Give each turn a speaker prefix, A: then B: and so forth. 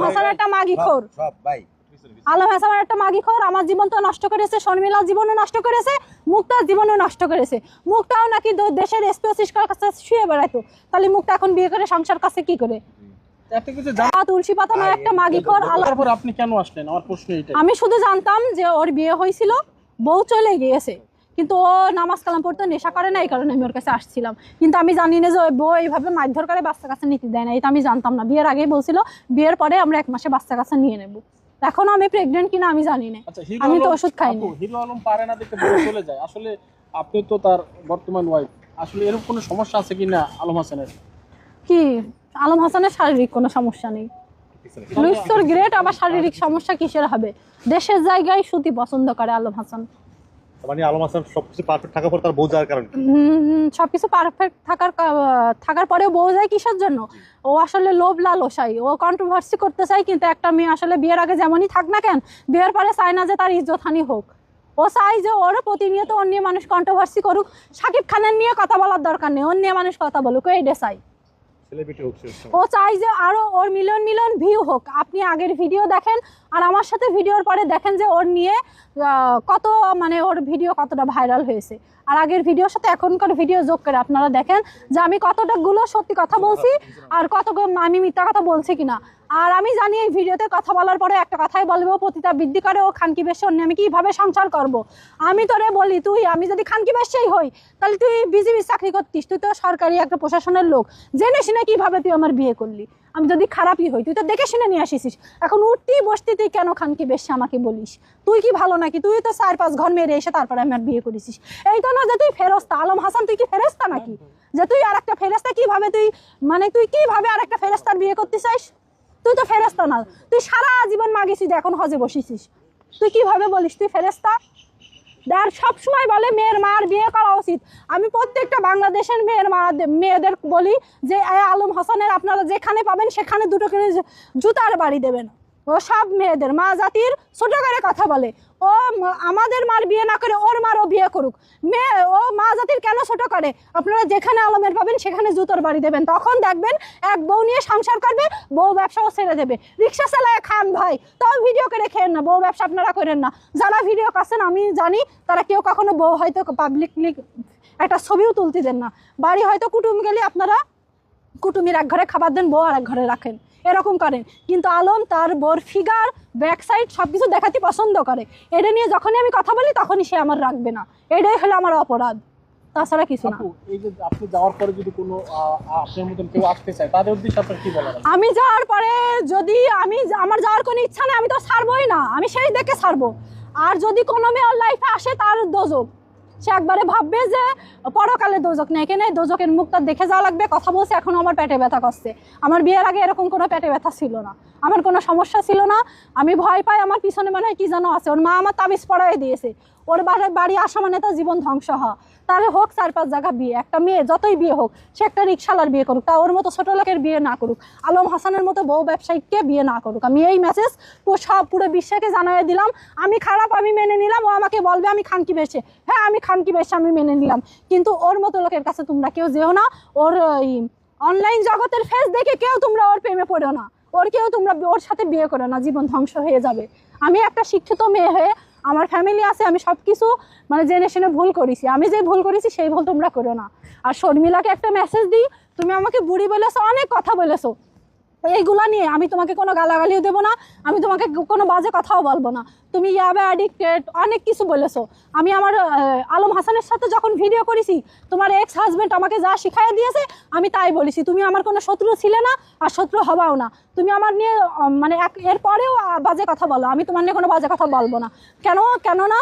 A: হাসান একটা মাগিখোর, আলম হাসান একটা মাগিখোর। আমার জীবন তো নষ্ট করেছে, শর্মিলার জীবনও নষ্ট করেছে, মুক্তার জীবনও নষ্ট করেছে। মুক্তাও নাকি দেশের এসপি অফিসের কাছে শুয়ে বেড়াইতো, তাহলে মুক্তা এখন বিয়ে করে সংসার কাছে কি করে? তুলসী পাতা নয় একটা মাগিখোর।
B: আপনি কেন আসলেন আমার প্রশ্ন এইটাই।
A: আমি শুধু জানতাম যে ওর বিয়ে হয়েছিল, বউ চলে গিয়েছে, কিন্তু ও নামাজ কালাম পড়তে নেশা করে না, এই কারণে আমি ওর কাছে আসছিলাম। কিন্তু আমি জানি না যে ওই বউ এইভাবে মারধর করে বাচ্চা কাছে নিতে দেয় না, এটা আমি জানতাম না। বিয়ের আগেই বলছিল বিয়ের পরে আমরা 1 মাসে বাচ্চা কাছে নিয়ে নেব। এখনো আমি প্রেগনেন্ট কিনা আমি জানি না, আমি তো ওষুধ খাইনি।
B: হিরো আলম পারে না দেখে বলে চলে যায়, আসলে আপনি তো তার বর্তমান ওয়াইফ, আসলে এরকম কোনো সমস্যা আছে কিনা আলম হাসানের?
A: কি আলম হাসানের শারীরিক কোনো সমস্যা নেই, লুইস তোর গ্রেট, আবার শারীরিক সমস্যা কিসের হবে? দেশের জায়গায় সুতি পছন্দ করে আলম হাসান।
C: মানে আলম হাসান সবকিছু পারফেক্ট থাকার পর তার বউ যাওয়ার কারণ
A: সবকিছু পারফেক্ট থাকার পরেও বউ যায় কিসের জন্য? ও আসলে লোভ লালসাই, ও কন্ট্রোভার্সি করতে চায়। কিন্তু একটা মেয়ে আসলে বিয়ের আগে যেমনই থাক না কেন, বিয়ের পরে চায় না যে তার ইজ্জতহানি হোক। ও চাই যে ওর প্রতিনিয়ত অন্য মানুষ কন্ট্রোভার্সি করুক, শাকিব খানের নিয়ে কথা বলার দরকার নেই, অন্য মানুষ কথা বলুক, এইটা চাই। ও চাই যে আরো ওর মিলিয়ন মিলিয়ন ভিউ হোক। আপনি আগের ভিডিও দেখেন আর আমার সাথে ভিডিওর পরে দেখেন যে ওর নিয়ে কত, মানে ওর ভিডিও কতটা ভাইরাল হয়েছে। আর আগের ভিডিওর সাথে এখনকার ভিডিও যোগ করে আপনারা দেখেন যে আমি কতটা গুলো সত্যি কথা বলছি আর কত আমি মিথ্যা কথা বলছি কিনা। আর আমি জানি এই ভিডিওতে কথা বলার পরে একটা কথাই বলবো, পতিতা বৃদ্ধি করে ও খানকি বেশ্যা, আমি কিভাবে সংসার করব। আমি তোরে বলি, আমি যদি খানকি বেশ্যাই হই তাহলে তুই বিজিবি চাকরি করতিস, তুই তো সরকারি একটা প্রশাসনের লোক, জেনে শুনে কিভাবে তুই আমার বিয়ে করলি? আমি যদি খারাপই হই তুই তো দেখে শুনে নিয়ে আসিস, এখন উঠতি বসতি তুই কেন খানকি বেশ্যা আমাকে বলিস? তুই কি ভালো নাকি? তুই তো 4-5 ঘর মেরে এসে তারপরে আমার বিয়ে করেছিস। এই তো না যে তুই ফেরেশতা। আলম হাসান তুই কি ফেরেশতা নাকি যে তুই আর একটা ফেরেশতা কিভাবে তুই কিভাবে আর একটা ফেরেশতার বিয়ে করতে চাইস? তুই তো ফেরেশতা না, তুই সারা জীবন মাগিছিস, এখন হজে বসিছিস, তুই কিভাবে বলিস তুই ফেরেশতা? আর সবসময় বলে মেয়ের মার বিয়ে করা উচিত। আমি প্রত্যেকটা বাংলাদেশের মেয়েদের বলি যে আলম হাসানের আপনারা যেখানে পাবেন সেখানে 2টো করে জুতার বাড়ি দেবেন। ও সব মেয়েদের মা জাতির ছোট করে কথা বলে, ও আমাদের মার বিয়ে না করে ওর মারও বিয়ে করুক। ও মা জাতির কেন ছোট করে? আপনারা যেখানে আলমের পাবেন সেখানে জুতোর বাড়ি দেবেন, তখন দেখবেন এক বউ নিয়ে সংসার করবে, বউ ব্যবসাও ছেড়ে দেবে। রিক্সা চালায় খান ভাই, তাও ভিডিও করে খেয়েন না, বউ ব্যবসা আপনারা করেন না। যারা ভিডিও করছেন আমি জানি তারা কেউ কখনো বউ হয়তো পাবলিকলি একটা ছবিও তুলতে দেন না। বাড়ি হয়তো কুটুম গেলে আপনারা কুটুমির এক ঘরে খাবার দেন, বউ আর এক ঘরে রাখেন, এরকম করেন। কিন্তু আলম তার বোর ফিগার, ব্যাক সাইড সবকিছু দেখাতে পছন্দ করে। এটা নিয়ে যখনই আমি কথা বলি তখনই সে আমার রাখবে না, এটাই হলো আমার অপরাধ, তাছাড়া কিছু না।
B: এই যে আপনি যাওয়ার পরে যদি কোনো আপনার মতন কেউ আসতে চায় তাদের উদ্দেশ্যে আপনার কি বলার?
A: আমি যাওয়ার পরে যদি আমার যাওয়ার কোনো ইচ্ছা নেই, আমি তো ছাড়বোই না, আমি সেই দেখে ছাড়বো। আর যদি কোনো মেয়ে ওর লাইফে আসে তার দোজক, সে একবারে ভাববে যে পরকালে দোজক নেই, কেন দোজকের মুখটা দেখে যাওয়া লাগবে। কথা বলছে এখনো আমার পেটে ব্যথা করছে। আমার বিয়ের আগে এরকম কোনো পেটে ব্যথা ছিল না, আমার কোনো সমস্যা ছিল না। আমি ভয় পাই আমার পিছনে মনে হয় কি যেন আছে। ওর মা আমার তাবিজ পড়াই দিয়েছে, ওর বাড়ি আসা মানে তার জীবন ধ্বংস হওয়া। তাহলে হোক 4-5 জায়গা বিয়ে, একটা মেয়ে যতই বিয়ে হোক সে একটা রিক্সালার বিয়ে করুক, তা ওর মতো ছোট লোকের বিয়ে না করুক, আলম হাসানের মতো বউ ব্যবসায়ীকে বিয়ে না করুক। আমি এই মেসেজ পুরো বিশ্বকে জানিয়ে দিলাম। আমি খারাপ, আমি মেনে নিলাম। ও আমাকে বলবে আমি খানকি বেশে, হ্যাঁ আমি খানকি বেশে, আমি মেনে নিলাম। কিন্তু ওর মতো লোকের কাছে তোমরা কেউ যেও না। ওর অনলাইন জগতের ফেস দেখে কেউ তোমরা ওর প্রেমে পড়ো না, তোমরা ওর সাথে বিয়ে করো না, জীবন ধ্বংস হয়ে যাবে। আমি একটা শিক্ষিত মেয়ে হয়ে, আমার ফ্যামিলি আছে, আমি সব কিছু মানে জেনে শুনে ভুল করেছি। আমি যে ভুল করেছি সেই ভুল তোমরা করো না। আর শর্মিলাকে একটা মেসেজ দিই, তুমি আমাকে বুড়ি বলেছো, অনেক কথা বলেছো, এইগুলা নিয়ে আমি তোমাকে কোনো গালাগালিও দেবো না, আমি তোমাকে কোনো বাজে কথাও বলবো না। তুমি ইয়াবে অ্যাডিক্টেড অনেক কিছু বলেছো। আমি আমার আলম হাসানের সাথে যখন ভিডিও করেছি, তোমার এক্স হাজব্যান্ড আমাকে যা শিখাইয়া দিয়েছে আমি তাই বলেছি। তুমি আমার কোনো শত্রু ছিলে না আর শত্রু হবাও না। তুমি আমার নিয়ে মানে এরপরেও বাজে কথা বলো, আমি তোমার নিয়ে কোনো বাজে কথা বলবো না। কেন না